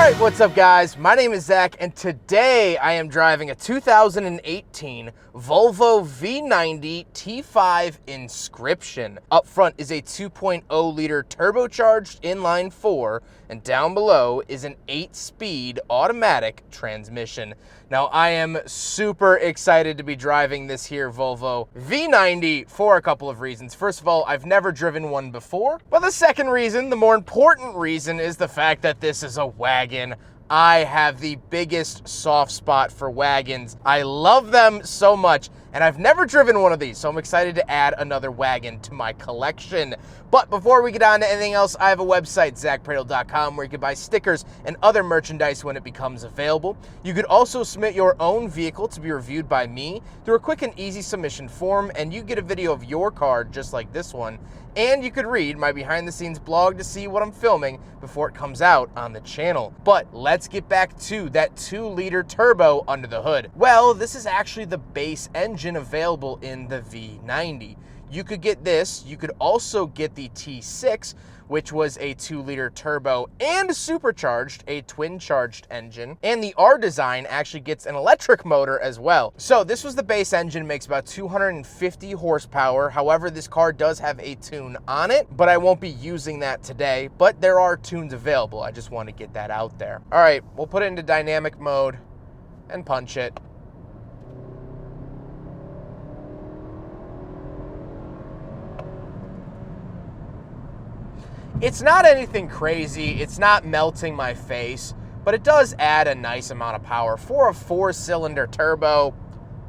Alright, what's up guys? My name is Zach and today I am driving a 2018 Volvo V90 T5 Inscription. Up front is a 2.0 liter turbocharged inline 4 and down below is an 8-speed automatic transmission. Now I am super excited to be driving this here Volvo V90 for a couple of reasons. First of all, I've never driven one before, but the second reason, the more important reason, is the fact that this is a wagon. I have the biggest soft spot for wagons. I love them so much, and I've never driven one of these, so I'm excited to add another wagon to my collection. But before we get on to anything else, I have a website, zackpradle.com, where you can buy stickers and other merchandise when it becomes available. You could also submit your own vehicle to be reviewed by me through a quick and easy submission form, and you get a video of your car just like this one. And you could read my behind-the-scenes blog to see what I'm filming before it comes out on the channel. But let's get back to that 2-liter turbo under the hood. Well, this is actually the base engine available in the V90. You could get this. You could also get the T6, which was a 2-liter turbo and supercharged, a twin-charged engine. And the R design actually gets an electric motor as well. So this was the base engine, makes about 250 horsepower. However, this car does have a tune on it, but I won't be using that today. But there are tunes available. I just want to get that out there. All right, we'll put it into dynamic mode and punch it. It's not anything crazy, it's not melting my face, but it does add a nice amount of power. For a 4-cylinder turbo,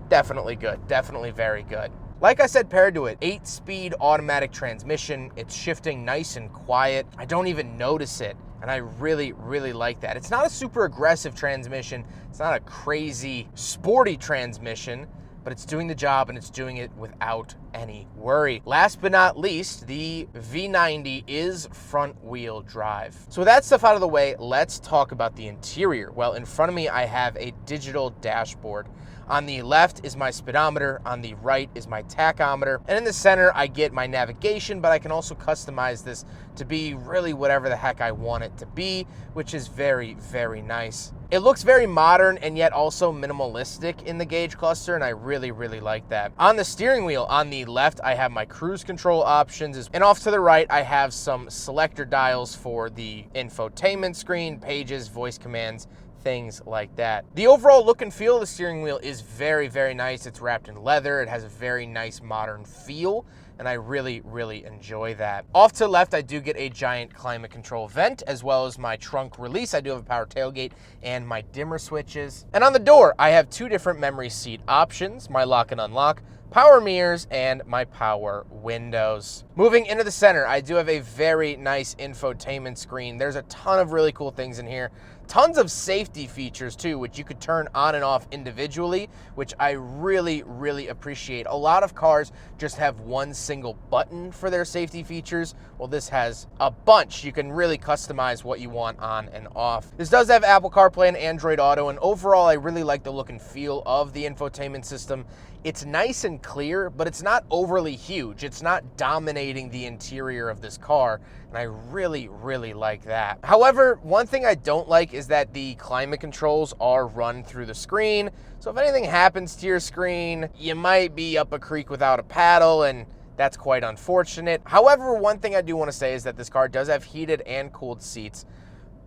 definitely good, definitely very good. Like I said, paired to it, 8-speed automatic transmission. It's shifting nice and quiet. I don't even notice it, and I really, really like that. It's not a super aggressive transmission. It's not a crazy, sporty transmission, but it's doing the job and it's doing it without any worry. Last but not least, the V90 is front-wheel drive. So with that stuff out of the way, let's talk about the interior. Well, in front of me, I have a digital dashboard. On the left is my speedometer, on the right is my tachometer, and in the center I get my navigation, but I can also customize this to be really whatever the heck I want it to be, which is very, very nice. It looks very modern and yet also minimalistic in the gauge cluster, and I really, really like that. On the steering wheel, on the left, I have my cruise control options, and off to the right, I have some selector dials for the infotainment screen, pages, voice commands, things like that. The overall look and feel of the steering wheel is very, very nice. It's wrapped in leather. It has a very nice modern feel, and I really, really enjoy that. Off to the left, I do get a giant climate control vent, as well as my trunk release. I do have a power tailgate and my dimmer switches. And on the door, I have 2 different memory seat options, my lock and unlock, power mirrors, and my power windows. Moving into the center, I do have a very nice infotainment screen. There's a ton of really cool things in here. Tons of safety features too, which you could turn on and off individually, which I really, really appreciate. A lot of cars just have one single button for their safety features. Well, this has a bunch. You can really customize what you want on and off. This does have Apple CarPlay and Android Auto, and overall, I really like the look and feel of the infotainment system. It's nice and clear, but it's not overly huge. It's not dominating the interior of this car, and I really, really like that. However, one thing I don't like is that the climate controls are run through the screen, so if anything happens to your screen, you might be up a creek without a paddle, and that's quite unfortunate. However, one thing I do want to say is that this car does have heated and cooled seats,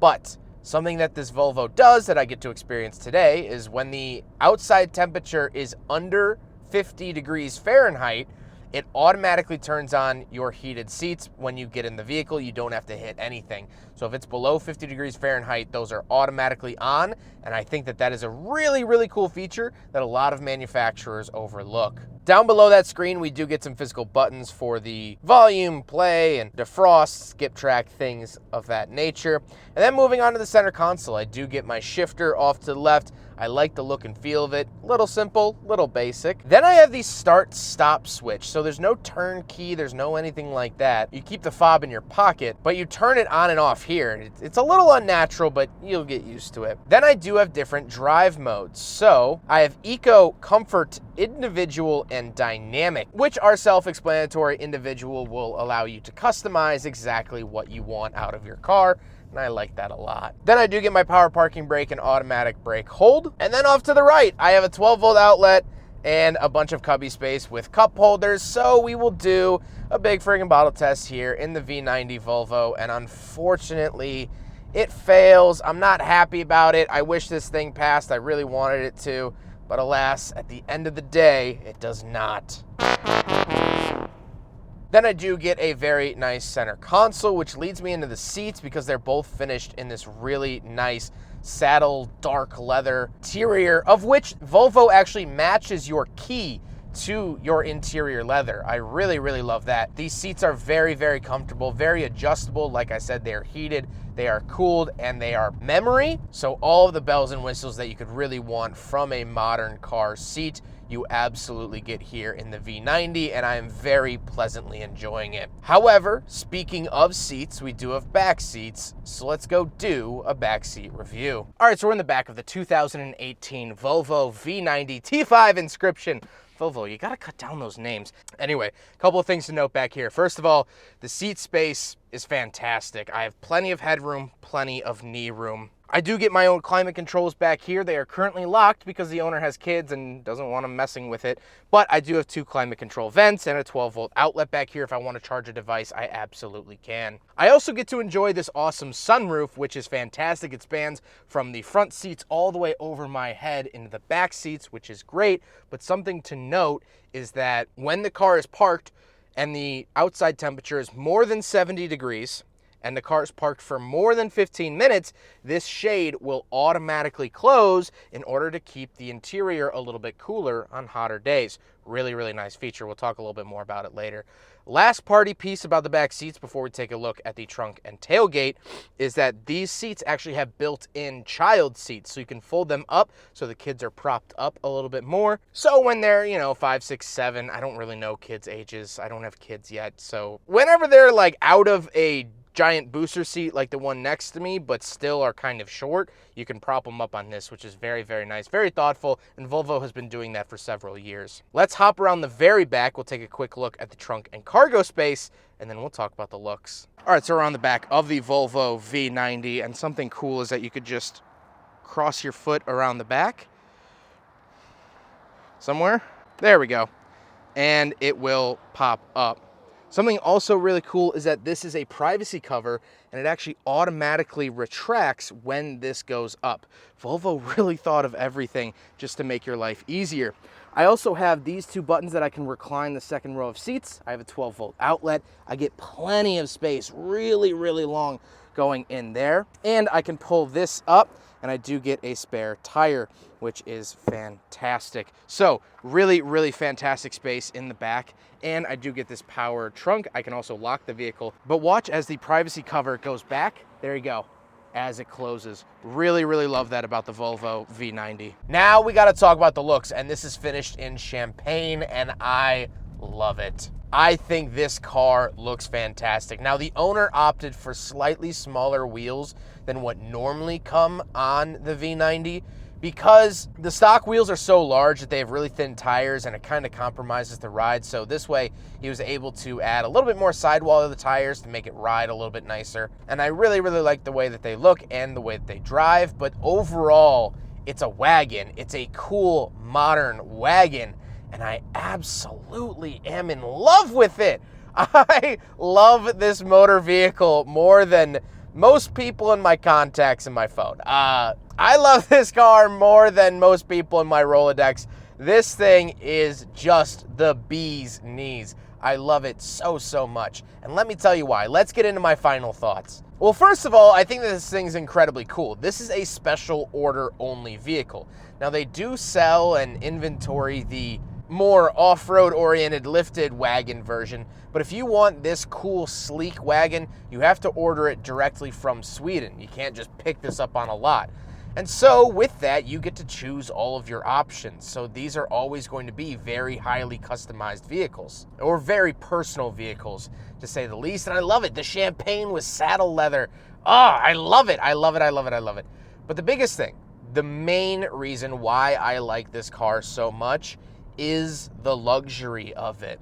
but something that this Volvo does that I get to experience today is when the outside temperature is under 50 degrees Fahrenheit, it automatically turns on your heated seats when you get in the vehicle. You don't have to hit anything. So if it's below 50 degrees Fahrenheit, those are automatically on, and I think that that is a really, really cool feature that a lot of manufacturers overlook. Down below that screen, we do get some physical buttons for the volume, play, and defrost, skip track, things of that nature. And then moving on to the center console, I do get my shifter off to the left. I like the look and feel of it. Little simple, little basic. Then I have the start-stop switch. So there's no turn key, there's no anything like that. You keep the fob in your pocket, but you turn it on and off here. It's a little unnatural, but you'll get used to it. Then I do have different drive modes. So I have Eco, Comfort, Individual, and Dynamic, which are self-explanatory. Individual will allow you to customize exactly what you want out of your car. and I like that a lot. Then I do get my power parking brake and automatic brake hold. And then off to the right, I have a 12-volt outlet and a bunch of cubby space with cup holders. So we will do a big friggin' bottle test here in the V90 Volvo, and unfortunately, it fails. I'm not happy about it. I wish this thing passed. I really wanted it to, but alas, at the end of the day, it does not. Then I do get a very nice center console, which leads me into the seats because they're both finished in this really nice saddle dark leather interior, of which Volvo actually matches your key to your interior leather. I really, really love that. These seats are very, very comfortable, very adjustable. Like I said, they are heated, they are cooled, and they are memory. So all of the bells and whistles that you could really want from a modern car seat, you absolutely get here in the V90, and I am very pleasantly enjoying it. However, speaking of seats, we do have back seats, so let's go do a back seat review. All right, so we're in the back of the 2018 Volvo V90 T5 Inscription. Volvo, you gotta cut down those names. Anyway, a couple of things to note back here. First of all, the seat space is fantastic. I have plenty of headroom, plenty of knee room. I do get my own climate controls back here. They are currently locked because the owner has kids and doesn't want them messing with it. But I do have 2 climate control vents and a 12-volt outlet back here. If I want to charge a device, I absolutely can. I also get to enjoy this awesome sunroof, which is fantastic. It spans from the front seats all the way over my head into the back seats, which is great. But something to note is that when the car is parked and the outside temperature is more than 70 degrees, and the car is parked for more than 15 minutes, this shade will automatically close in order to keep the interior a little bit cooler on hotter days. Really, really nice feature. We'll talk a little bit more about it later. Last party piece about the back seats before we take a look at the trunk and tailgate is that these seats actually have built-in child seats, so you can fold them up so the kids are propped up a little bit more. So when they're, 5, 6, 7, I don't really know kids' ages. I don't have kids yet. So whenever they're like out of a giant booster seat like the one next to me, but still are kind of short, you can prop them up on this, which is very, very nice, very thoughtful, and Volvo has been doing that for several years. Let's hop around the very back. We'll take a quick look at the trunk and cargo space, and then we'll talk about the looks. All right, so we're on the back of the Volvo V90, and something cool is that you could just cross your foot around the back somewhere. There we go. And it will pop up. Something also really cool is that this is a privacy cover, and it actually automatically retracts when this goes up. Volvo really thought of everything just to make your life easier. I also have these 2 buttons that I can recline the second row of seats. I have a 12-volt outlet. I get plenty of space, really, really long going in there. And I can pull this up, and I do get a spare tire, which is fantastic. So really, really fantastic space in the back. And I do get this power trunk. I can also lock the vehicle, but watch as the privacy cover goes back. There you go, as it closes. Really, really love that about the Volvo V90. Now we gotta talk about the looks, and this is finished in champagne, and I love it. I think this car looks fantastic. Now, the owner opted for slightly smaller wheels than what normally come on the V90 because the stock wheels are so large that they have really thin tires, and it kind of compromises the ride. So this way, he was able to add a little bit more sidewall to the tires to make it ride a little bit nicer. And I really, really like the way that they look and the way that they drive. But overall, it's a wagon. It's a cool, modern wagon. And I absolutely am in love with it. I love this motor vehicle more than most people in my contacts in my phone. I love this car more than most people in my Rolodex. This thing is just the bee's knees. I love it so, so much. And let me tell you why. Let's get into my final thoughts. Well, first of all, I think that this thing's incredibly cool. This is a special order only vehicle. Now, they do sell and inventory the more off-road oriented lifted wagon version, but if you want this cool sleek wagon, you have to order it directly from Sweden. You can't just pick this up on a lot. And so with that, you get to choose all of your options. So these are always going to be very highly customized vehicles, or very personal vehicles, to say the least. And I love it. The champagne with saddle leather. I love it. I love it. I love it. I love it. But the biggest thing, the main reason why I like this car so much is the luxury of it.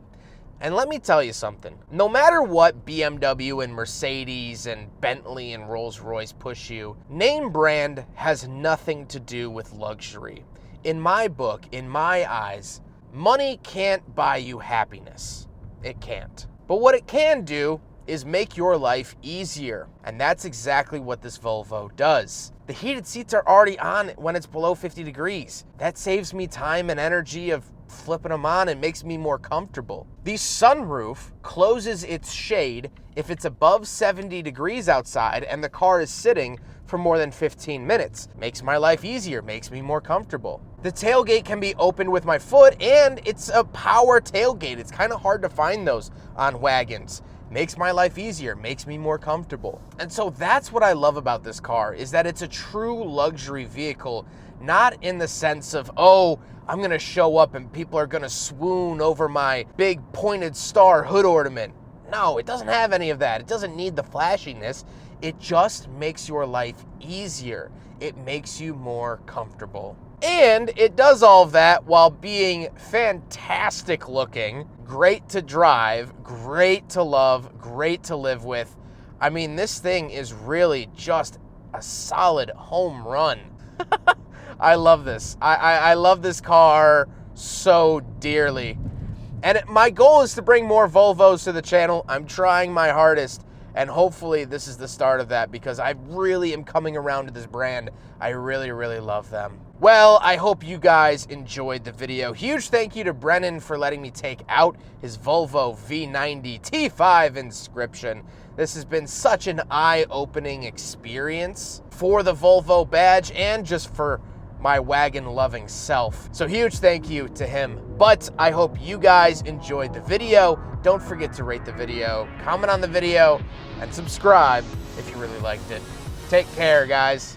And let me tell you something, no matter what BMW and Mercedes and Bentley and Rolls-Royce push you, name brand has nothing to do with luxury. In my book, in my eyes, money can't buy you happiness. It can't. But what it can do is make your life easier. And that's exactly what this Volvo does. The heated seats are already on when it's below 50 degrees. That saves me time and energy of flipping them on and makes me more comfortable. The sunroof closes its shade if it's above 70 degrees outside and the car is sitting for more than 15 minutes. Makes my life easier, makes me more comfortable. The tailgate can be opened with my foot, and it's a power tailgate. It's kind of hard to find those on wagons. Makes my life easier, makes me more comfortable. And so that's what I love about this car, is that it's a true luxury vehicle, not in the sense of, oh, I'm gonna show up and people are gonna swoon over my big pointed star hood ornament. No, it doesn't have any of that. It doesn't need the flashiness. It just makes your life easier. It makes you more comfortable. And it does all of that while being fantastic looking, great to drive, great to love, great to live with. I mean, this thing is really just a solid home run. I love this. I love this car so dearly. And my goal is to bring more Volvos to the channel. I'm trying my hardest, and hopefully this is the start of that, because I really am coming around to this brand. I really, really love them. Well, I hope you guys enjoyed the video. Huge thank you to Brennan for letting me take out his Volvo V90 T5 Inscription. This has been such an eye-opening experience for the Volvo badge and just for my wagon-loving self. So huge thank you to him. But I hope you guys enjoyed the video. Don't forget to rate the video, comment on the video, and subscribe if you really liked it. Take care, guys.